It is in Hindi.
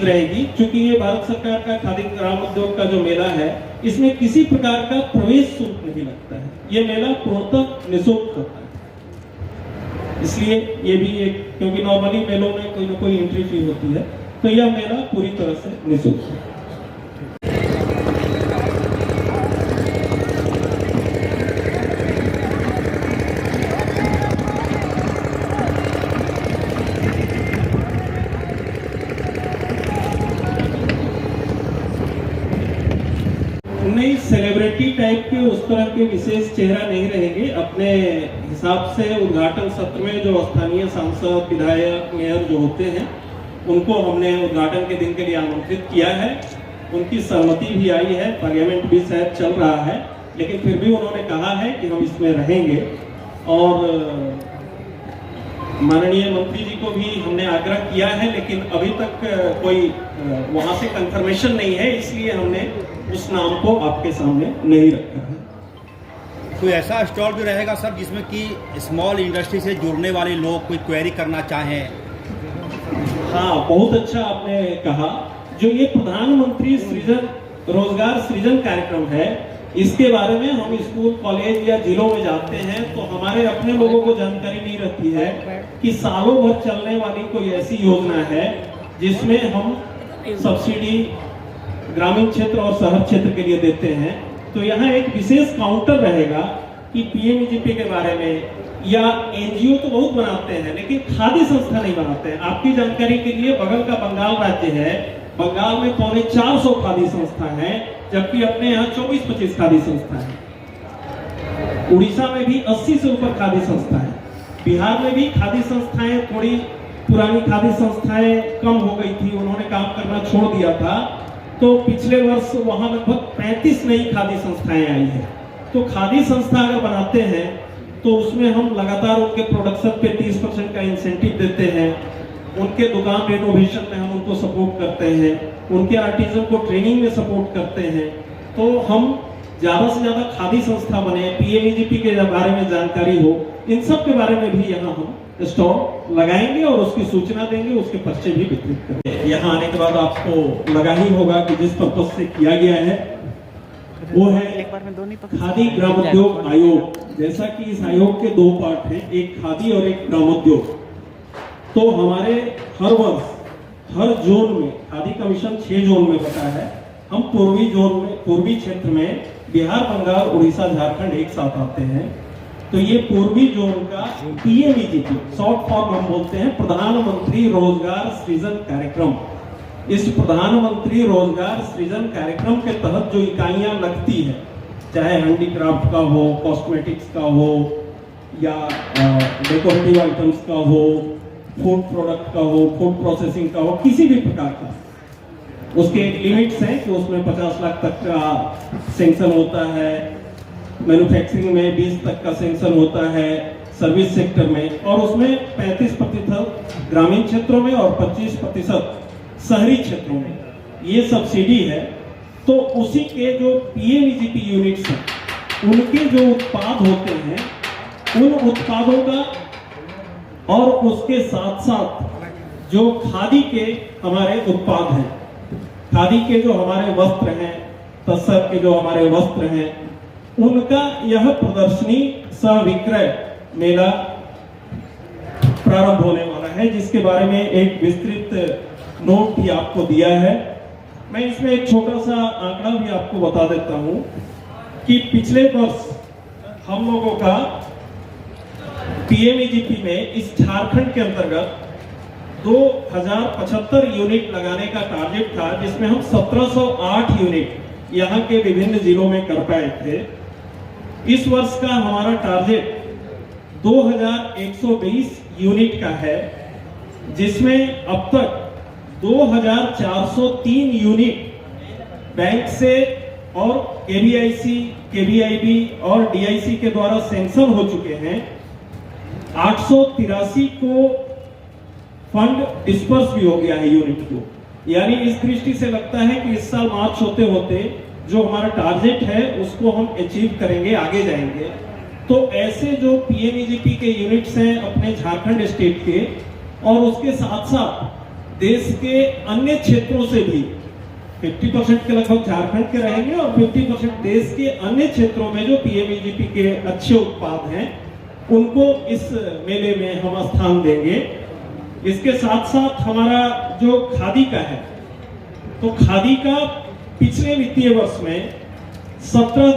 रहेगी, क्योंकि ये भारत सरकार का खादी ग्राम उद्योग का जो मेला है, इसमें किसी प्रकार का प्रवेश शुल्क नहीं लगता है। ये मेला पूर्णतः निःशुल्क होता है। इसलिए ये भी एक, क्योंकि नॉर्मली मेलों में कोई ना कोई एंट्री फी होती है, तो यह मेला पूरी तरह से निःशुल्क है। नहीं, सेलिब्रिटी टाइप के उस तरह के विशेष चेहरा नहीं रहेंगे। अपने हिसाब से उद्घाटन सत्र में जो स्थानीय सांसद, विधायक, मेयर जो होते हैं, उनको हमने उद्घाटन के दिन के लिए आमंत्रित किया है। उनकी सहमति भी आई है, पार्लियामेंट भी शायद चल रहा है, लेकिन फिर भी उन्होंने कहा है कि हम इसमें रहेंगे। और माननीय मंत्री जी को भी हमने आग्रह किया है, लेकिन अभी तक कोई वहां से कंफर्मेशन नहीं है, इसलिए हमने उस नाम को आपके सामने नहीं रखा है। कोई ऐसा स्टॉल भी रहेगा सर जिसमें कि स्मॉल इंडस्ट्री से जुड़ने वाले लोग कोई क्वेरी करना चाहें? हाँ, बहुत अच्छा आपने कहा। जो ये प्रधानमंत्री सृजन रोजगार सृजन कार्यक्रम है, इसके बारे में हम स्कूल, कॉलेज या जिलों में जाते हैं तो हमारे अपने लोगों को जानकारी नहीं रहती है कि सालों भर चलने वाली कोई ऐसी योजना है जिसमें हम सब्सिडी ग्रामीण क्षेत्र और शहर क्षेत्र के लिए देते हैं। तो यहाँ एक विशेष काउंटर रहेगा कि पीएमईजीपी के बारे में, या एनजीओ तो बहुत बनाते हैं लेकिन खादी संस्था नहीं बनाते हैं। आपकी जानकारी के लिए, बगल का बंगाल राज्य है, बंगाल में 450 खादी संस्था है, जबकि अपने यहाँ 24-25 खादी संस्था है। उड़ीसा में भी 80 से ऊपर खादी संस्था है। बिहार में भी खादी संस्थाएं, थोड़ी पुरानी खादी संस्थाएं कम हो गई थी, उन्होंने काम करना छोड़ दिया था, तो पिछले वर्ष वहां लगभग 35 नई खादी संस्थाएं आई है। तो खादी संस्था अगर बनाते हैं तो उसमें हम लगातार उनके प्रोडक्शन पे 30% का इंसेंटिव देते हैं, उनके दुकान रेनोवेशन में हम उनको सपोर्ट करते हैं, उनके आर्टिजन को ट्रेनिंग में सपोर्ट करते हैं। तो हम ज्यादा से ज्यादा खादी संस्था बने, पीएमईजीपी के बारे में जानकारी हो, इन सब के बारे में भी यहाँ हम स्टॉल लगाएंगे और उसकी सूचना देंगे, उसके पर्चे भी वितरित करेंगे। यहाँ आने के बाद आपको लगा ही होगा कि जिस पर्पज से किया गया है वो है खादी ग्रामोद्योग आयोग। जैसा कि इस आयोग के 2 पार्ट हैं, एक खादी और एक ग्रामोद्योग। तो हमारे हर वर्ष हर जोन में, खादी का मिशन 6 जोन में बटा है। हम पूर्वी जोन में, पूर्वी क्षेत्र में बिहार, बंगाल, उड़ीसा, झारखंड एक साथ आते हैं। तो ये पूर्वी जोन का पीएमईजीपी, शॉर्ट फॉर्म हम बोलते हैं प्रधानमंत्री रोजगार सृजन कार्यक्रम। इस प्रधानमंत्री रोजगार सृजन कार्यक्रम के तहत जो इकाइयां लगती है, चाहे हैंडीक्राफ्ट का हो, कॉस्मेटिक्स का हो, या डेकोरेटिव आइटम्स का हो, फूड प्रोडक्ट का हो, फूड प्रोसेसिंग का हो, किसी भी प्रकार का, उसके लिमिट्स हैं कि उसमें 50 लाख तक का सेंक्शन होता है, मैन्युफैक्चरिंग में 20 तक का सेंक्शन होता है, सर्विस सेक्टर में, और उसमें 35% ग्रामीण क्षेत्रों में और 25% शहरी क्षेत्रों में ये सब्सिडी है। तो उसी के जो पीएमईजीपी यूनिट्स हैं, उनके जो उत्पाद होते हैं, उन उत्पादों का और उसके साथ साथ जो खादी के हमारे उत्पाद हैं, खादी के जो हमारे वस्त्र हैं, तसर के जो हमारे वस्त्र हैं, उनका यह प्रदर्शनी सह विक्रय मेला प्रारंभ होने वाला है, जिसके बारे में एक विस्तृत नोट भी आपको दिया है। मैं इसमें एक छोटा सा आंकड़ा भी आपको बता देता हूं कि पिछले वर्ष हम लोगों का पीएमईजीपी में इस झारखंड के अंतर्गत 2075 यूनिट लगाने का टारगेट था, जिसमें हम 1708 यूनिट यहाँ के विभिन्न जिलों में कर पाए थे। इस वर्ष का हमारा टारगेट 2120 यूनिट का है, जिसमें अब तक 2403 यूनिट बैंक से और केवीआईसी, केवीआईबी और डीआईसी के द्वारा सैंक्शन हो चुके हैं। 883 को फंड डिस्पर्स भी हो गया है यूनिट को। यानी इस दृष्टि से लगता है कि इस साल मार्च होते होते जो हमारा टारगेट है उसको हम अचीव करेंगे, आगे जाएंगे। तो ऐसे जो पीएमईजीपी के यूनिट्स हैं अपने झारखंड स्टेट के, और उसके साथ साथ देश के अन्य क्षेत्रों से भी 50% के लगभग झारखंड के रहेंगे और 50% देश के अन्य क्षेत्रों में जो पीएमईजीपी के अच्छे उत्पाद हैं उनको इस मेले में हम स्थान देंगे। इसके साथ साथ हमारा जो खादी का है, तो खादी का पिछले वित्तीय वर्ष में 17